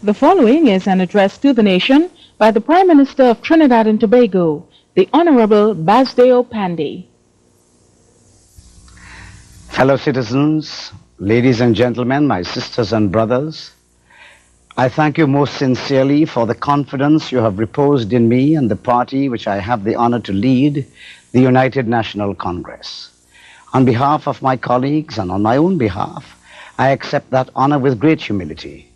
The following is an address to the nation by the Prime Minister of Trinidad and Tobago, the Honorable Basdeo Panday. Fellow citizens, ladies and gentlemen, my sisters and brothers, I thank you most sincerely for the confidence you have reposed in me and the party which I have the honor to lead, the United National Congress. On behalf of my colleagues and on my own behalf, I accept that honor with great humility,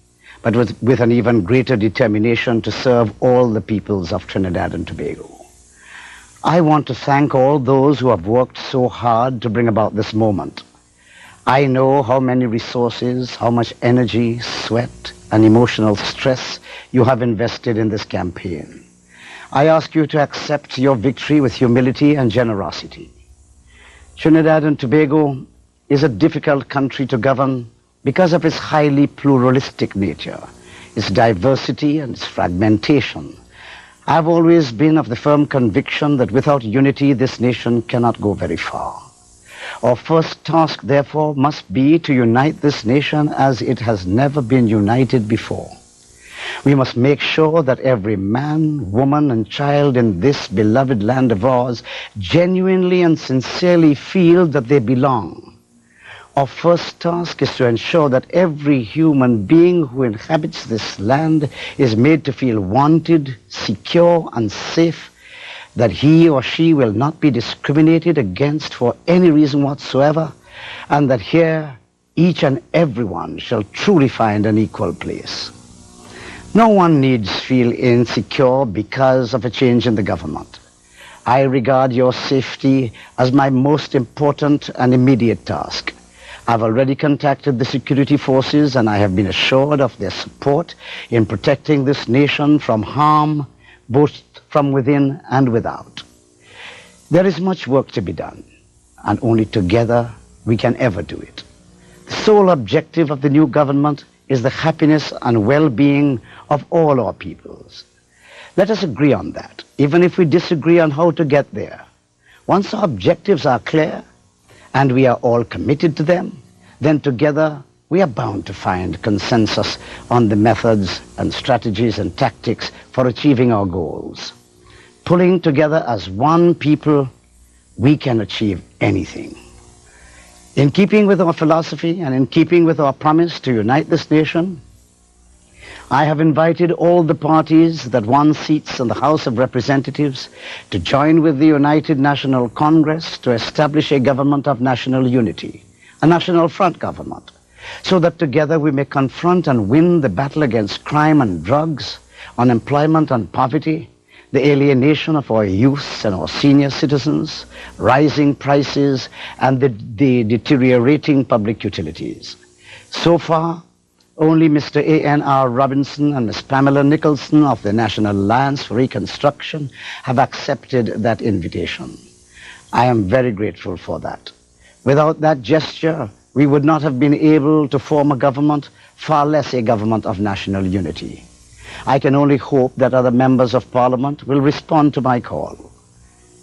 but with an even greater determination to serve all the peoples of Trinidad and Tobago. I want to thank all those who have worked so hard to bring about this moment. I know how many resources, how much energy, sweat, and emotional stress you have invested in this campaign. I ask you to accept your victory with humility and generosity. Trinidad and Tobago is a difficult country to govern because of its highly pluralistic nature, its diversity and its fragmentation. I've always been of the firm conviction that without unity, this nation cannot go very far. Our first task, therefore, must be to unite this nation as it has never been united before. We must make sure that every man, woman, and child in this beloved land of ours genuinely and sincerely feel that they belong. Our first task is to ensure that every human being who inhabits this land is made to feel wanted, secure, and safe, that he or she will not be discriminated against for any reason whatsoever, and that here each and everyone shall truly find an equal place. No one needs feel insecure because of a change in the government. I regard your safety as my most important and immediate task. I've already contacted the security forces and I have been assured of their support in protecting this nation from harm, both from within and without. There is much work to be done, and only together we can ever do it. The sole objective of the new government is the happiness and well-being of all our peoples. Let us agree on that, even if we disagree on how to get there. Once our objectives are clear, and we are all committed to them, then together we are bound to find consensus on the methods and strategies and tactics for achieving our goals. Pulling together as one people, we can achieve anything. In keeping with our philosophy and in keeping with our promise to unite this nation, I have invited all the parties that won seats in the House of Representatives to join with the United National Congress to establish a government of national unity, a national front government, so that together we may confront and win the battle against crime and drugs, unemployment and poverty, the alienation of our youth and our senior citizens, rising prices, and the deteriorating public utilities. So far, only Mr. A.N.R. Robinson and Ms. Pamela Nicholson of the National Alliance for Reconstruction have accepted that invitation. I am very grateful for that. Without that gesture, we would not have been able to form a government, far less a government of national unity. I can only hope that other members of Parliament will respond to my call.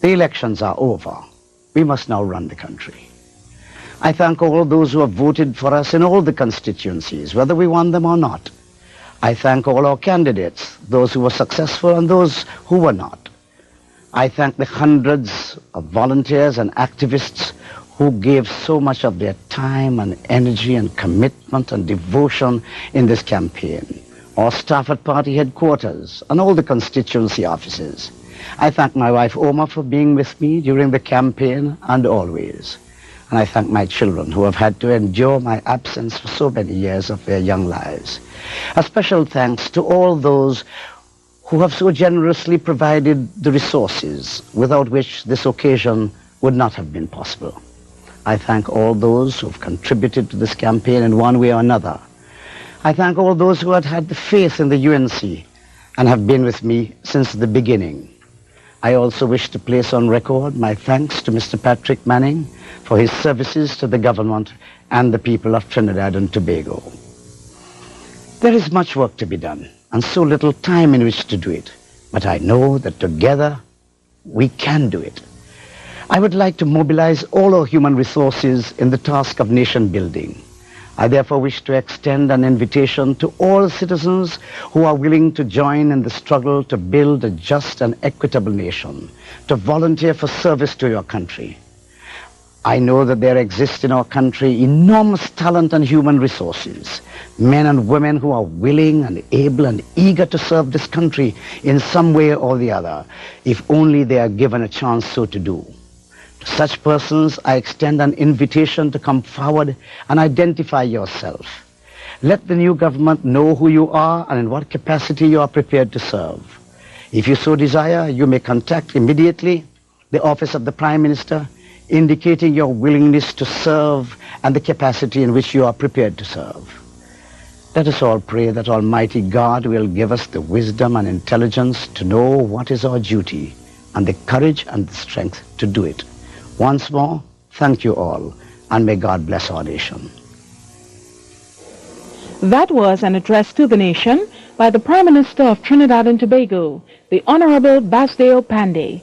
The elections are over. We must now run the country. I thank all those who have voted for us in all the constituencies, whether we won them or not. I thank all our candidates, those who were successful and those who were not. I thank the hundreds of volunteers and activists who gave so much of their time and energy and commitment and devotion in this campaign. Our staff at party headquarters and all the constituency offices. I thank my wife Oma for being with me during the campaign and always. And I thank my children who have had to endure my absence for so many years of their young lives. A special thanks to all those who have so generously provided the resources without which this occasion would not have been possible. I thank all those who have contributed to this campaign in one way or another. I thank all those who had had the faith in the UNC and have been with me since the beginning. I also wish to place on record my thanks to Mr. Patrick Manning for his services to the government and the people of Trinidad and Tobago. There is much work to be done and so little time in which to do it, but I know that together we can do it. I would like to mobilize all our human resources in the task of nation building. I therefore wish to extend an invitation to all citizens who are willing to join in the struggle to build a just and equitable nation, to volunteer for service to your country. I know that there exists in our country enormous talent and human resources, men and women who are willing and able and eager to serve this country in some way or the other, if only they are given a chance so to do. To such persons, I extend an invitation to come forward and identify yourself. Let the new government know who you are and in what capacity you are prepared to serve. If you so desire, you may contact immediately the office of the Prime Minister, indicating your willingness to serve and the capacity in which you are prepared to serve. Let us all pray that Almighty God will give us the wisdom and intelligence to know what is our duty and the courage and the strength to do it. Once more, thank you all, and may God bless our nation. That was an address to the nation by the Prime Minister of Trinidad and Tobago, the Honorable Basdeo Panday.